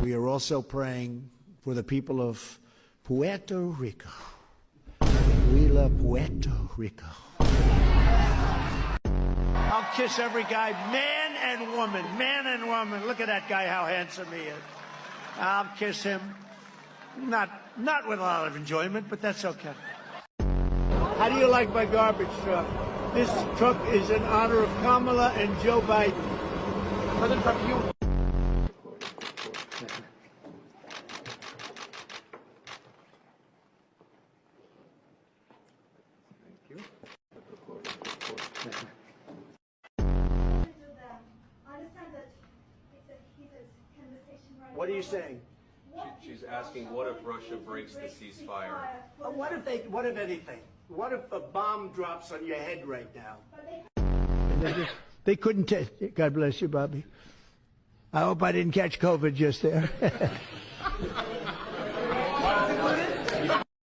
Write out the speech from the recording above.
We are also praying for the people of Puerto Rico. We love Puerto Rico. I'll kiss every guy, man and woman, man and woman. Look at that guy, how handsome he is. I'll kiss him. Not with a lot of enjoyment, but that's okay. How do you like my garbage truck? This truck is in honor of Kamala and Joe Biden. President Trump, you... What are you saying? She's asking, what if Russia breaks the ceasefire? What if anything? What if a bomb drops on your head right now? They couldn't God bless you, Bobby. I hope I didn't catch COVID just there.